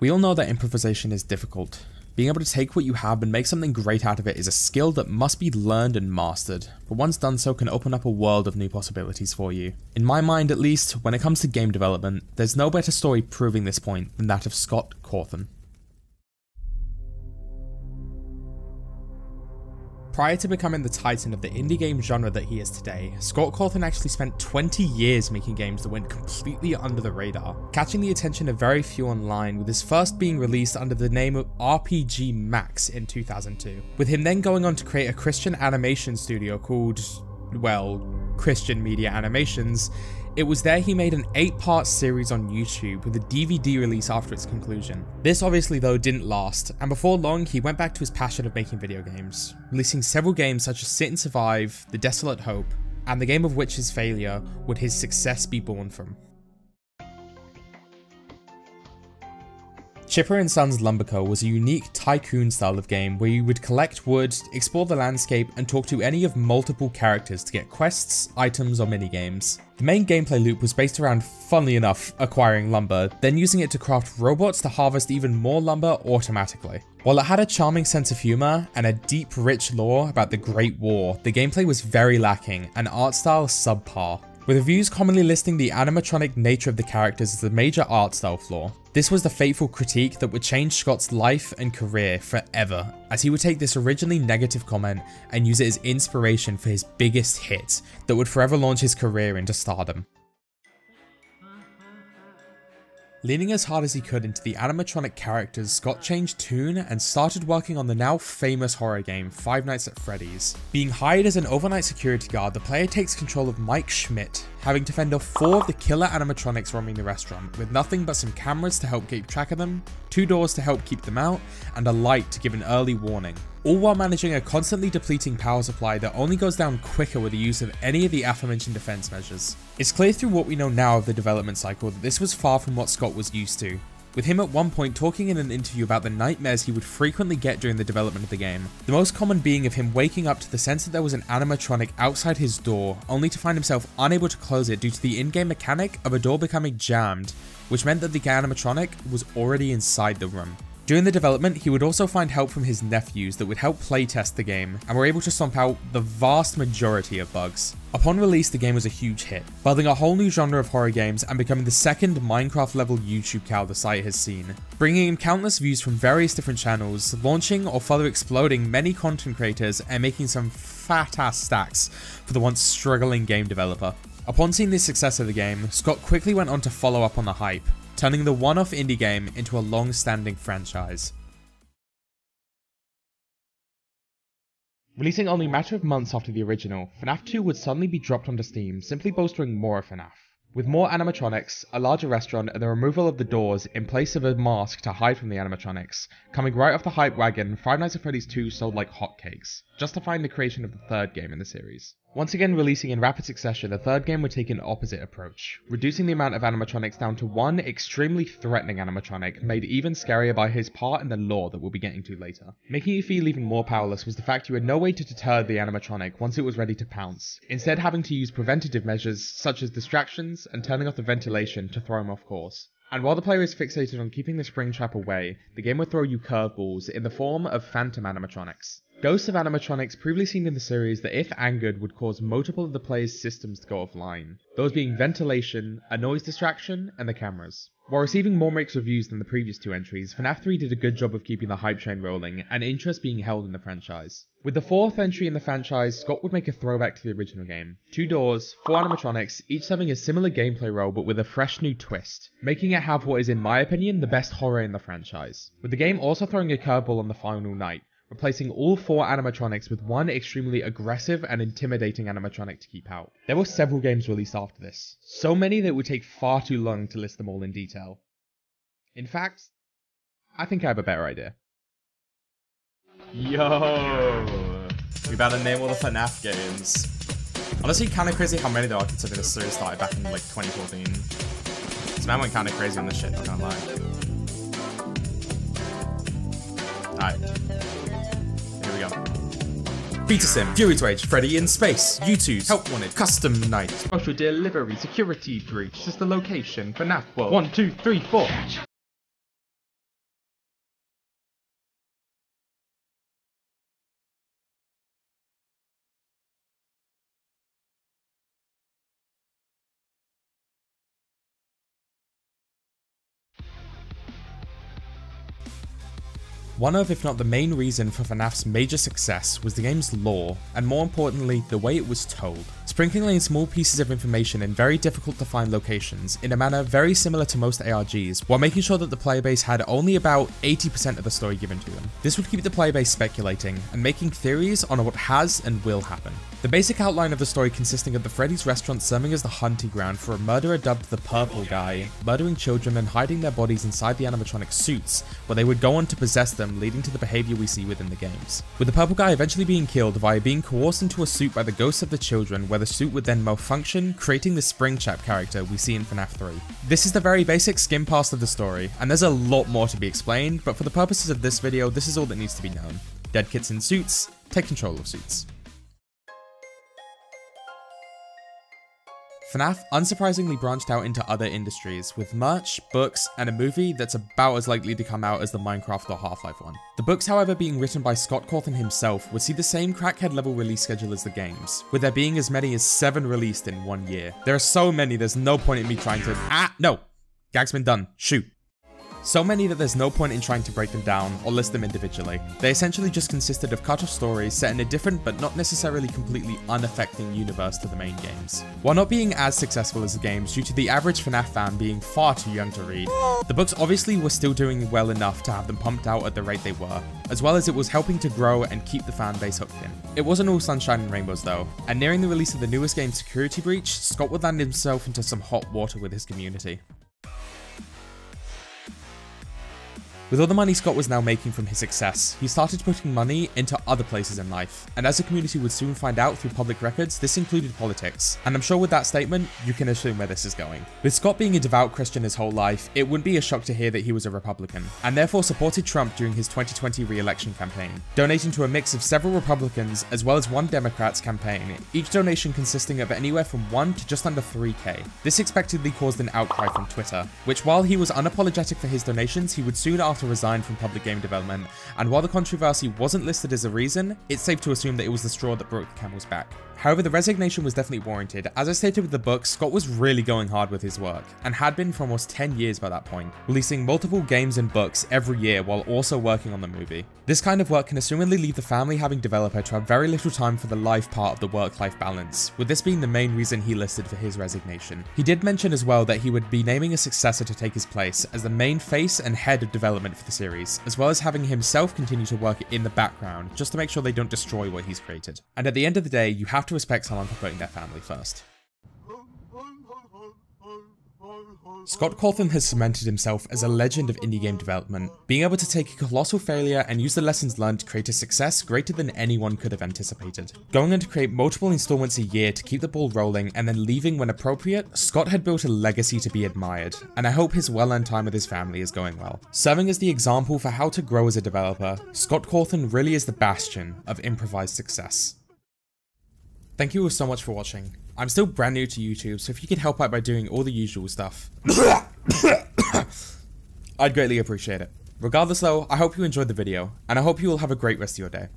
We all know that improvisation is difficult. Being able to take what you have and make something great out of it is a skill that must be learned and mastered, but once done so can open up a world of new possibilities for you. In my mind at least, when it comes to game development, there's no better story proving this point than that of Scott Cawthon. Prior to becoming the titan of the indie game genre that he is today, Scott Cawthon actually spent 20 years making games that went completely under the radar, catching the attention of very few online, with his first being released under the name of RPG Max in 2002, with him then going on to create a Christian animation studio called, well, Christian Media Animations. It was there he made an 8-part series on YouTube with a DVD release after its conclusion. This obviously though didn't last, and before long he went back to his passion of making video games, releasing several games such as Sit and Survive, The Desolate Hope, and the game of which his failure would his success be born from. Chipper & Sons Lumber Co. was a unique tycoon style of game where you would collect wood, explore the landscape, and talk to any of multiple characters to get quests, items, or minigames. The main gameplay loop was based around, funnily enough, acquiring lumber, then using it to craft robots to harvest even more lumber automatically. While it had a charming sense of humour and a deep, rich lore about the Great War, the gameplay was very lacking and art style subpar, with reviews commonly listing the animatronic nature of the characters as the major art style flaw. This was the fateful critique that would change Scott's life and career forever, as he would take this originally negative comment and use it as inspiration for his biggest hit that would forever launch his career into stardom. Leaning as hard as he could into the animatronic characters, Scott changed tune and started working on the now famous horror game Five Nights at Freddy's. Being hired as an overnight security guard, the player takes control of Mike Schmidt, having to fend off 4 of the killer animatronics roaming the restaurant, with nothing but some cameras to help keep track of them, 2 doors to help keep them out, and a light to give an early warning. All while managing a constantly depleting power supply that only goes down quicker with the use of any of the aforementioned defense measures. It's clear through what we know now of the development cycle that this was far from what Scott was used to, with him at one point talking in an interview about the nightmares he would frequently get during the development of the game, the most common being of him waking up to the sense that there was an animatronic outside his door, only to find himself unable to close it due to the in-game mechanic of a door becoming jammed, which meant that the animatronic was already inside the room. During the development, he would also find help from his nephews that would help playtest the game, and were able to stomp out the vast majority of bugs. Upon release, the game was a huge hit, building a whole new genre of horror games and becoming the second Minecraft-level YouTube cow the site has seen, bringing in countless views from various different channels, launching or further exploding many content creators, and making some fat-ass stacks for the once struggling game developer. Upon seeing the success of the game, Scott quickly went on to follow up on the hype, turning the one-off indie game into a long-standing franchise. Releasing only a matter of months after the original, FNAF 2 would suddenly be dropped onto Steam, simply bolstering more of FNAF. With more animatronics, a larger restaurant, and the removal of the doors in place of a mask to hide from the animatronics, coming right off the hype wagon, Five Nights at Freddy's 2 sold like hotcakes, justifying the creation of the third game in the series. Once again releasing in rapid succession, the third game would take an opposite approach, reducing the amount of animatronics down to one extremely threatening animatronic, made even scarier by his part in the lore that we'll be getting to later. Making you feel even more powerless was the fact you had no way to deter the animatronic once it was ready to pounce, instead having to use preventative measures such as distractions and turning off the ventilation to throw him off course. And while the player is fixated on keeping the spring trap away, the game would throw you curveballs in the form of phantom animatronics. Ghosts of animatronics previously seen in the series that if angered would cause multiple of the player's systems to go offline, those being ventilation, a noise distraction, and the cameras. While receiving more mixed reviews than the previous 2 entries, FNAF 3 did a good job of keeping the hype train rolling and interest being held in the franchise. With the 4th entry in the franchise, Scott would make a throwback to the original game. 2 doors, 4 animatronics, each serving a similar gameplay role but with a fresh new twist, making it have what is in my opinion the best horror in the franchise. With the game also throwing a curveball on the final night, replacing all 4 animatronics with one extremely aggressive and intimidating animatronic to keep out. There were several games released after this, so many that it would take far too long to list them all in detail. In fact, I think I have a better idea. Yo! We better name all the FNAF games. Honestly, kinda crazy how many there are considering this series started back in like 2014. This man went kinda crazy on this shit, not gonna lie. Alright. Here we go. Beta Sim, Fury Rage, Freddy in Space, U2's Help Wanted, Custom Night, Special Delivery, Security Breach, Sister Location, FNAF World, 1, 2, 3, 4. One of, if not the main reason for FNAF's major success was the game's lore, and more importantly, the way it was told. Sprinkling in small pieces of information in very difficult to find locations in a manner very similar to most ARGs, while making sure that the player base had only about 80% of the story given to them. This would keep the player base speculating and making theories on what has and will happen. The basic outline of the story consisting of the Freddy's restaurant serving as the hunting ground for a murderer dubbed the Purple Guy, murdering children and hiding their bodies inside the animatronic suits, where they would go on to possess them, leading to the behavior we see within the games. With the Purple Guy eventually being killed via being coerced into a suit by the ghosts of the children, where the suit would then malfunction, creating the Springtrap character we see in FNAF 3. This is the very basic skim past of the story, and there's a lot more to be explained, but for the purposes of this video, this is all that needs to be known. Dead kids in suits, take control of suits. FNAF unsurprisingly branched out into other industries, with merch, books, and a movie that's about as likely to come out as the Minecraft or Half-Life one. The books, however, being written by Scott Cawthon himself, would see the same crackhead level release schedule as the games, with there being as many as 7 released in 1 year. There are so many, there's no point in me trying to— no! Gag's been done. Shoot. So many that there's no point in trying to break them down or list them individually. They essentially just consisted of cut-off stories set in a different but not necessarily completely unaffecting universe to the main games. While not being as successful as the games due to the average FNAF fan being far too young to read, the books obviously were still doing well enough to have them pumped out at the rate they were, as well as it was helping to grow and keep the fan base hooked in. It wasn't all sunshine and rainbows though, and nearing the release of the newest game Security Breach, Scott would land himself into some hot water with his community. With all the money Scott was now making from his success, he started putting money into other places in life, and as the community would soon find out through public records, this included politics. And I'm sure with that statement, you can assume where this is going. With Scott being a devout Christian his whole life, it wouldn't be a shock to hear that he was a Republican, and therefore supported Trump during his 2020 re-election campaign, donating to a mix of several Republicans as well as one Democrat's campaign, each donation consisting of anywhere from 1 to just under 3k. This expectedly caused an outcry from Twitter, which while he was unapologetic for his donations, he would soon after resign from public game development, and while the controversy wasn't listed as a reason, it's safe to assume that it was the straw that broke the camel's back. However, the resignation was definitely warranted. As I stated with the book, Scott was really going hard with his work, and had been for almost 10 years by that point, releasing multiple games and books every year while also working on the movie. This kind of work can assumedly leave the family having developer to have very little time for the life part of the work-life balance, with this being the main reason he listed for his resignation. He did mention as well that he would be naming a successor to take his place as the main face and head of development for the series, as well as having himself continue to work in the background just to make sure they don't destroy what he's created. And at the end of the day, you have to respect someone for putting their family first. Scott Cawthon has cemented himself as a legend of indie game development, being able to take a colossal failure and use the lessons learned to create a success greater than anyone could have anticipated. Going on to create multiple installments a year to keep the ball rolling and then leaving when appropriate, Scott had built a legacy to be admired, and I hope his well-earned time with his family is going well. Serving as the example for how to grow as a developer, Scott Cawthon really is the bastion of improvised success. Thank you all so much for watching. I'm still brand new to YouTube, so if you could help out by doing all the usual stuff, I'd greatly appreciate it. Regardless though, I hope you enjoyed the video, and I hope you all have a great rest of your day.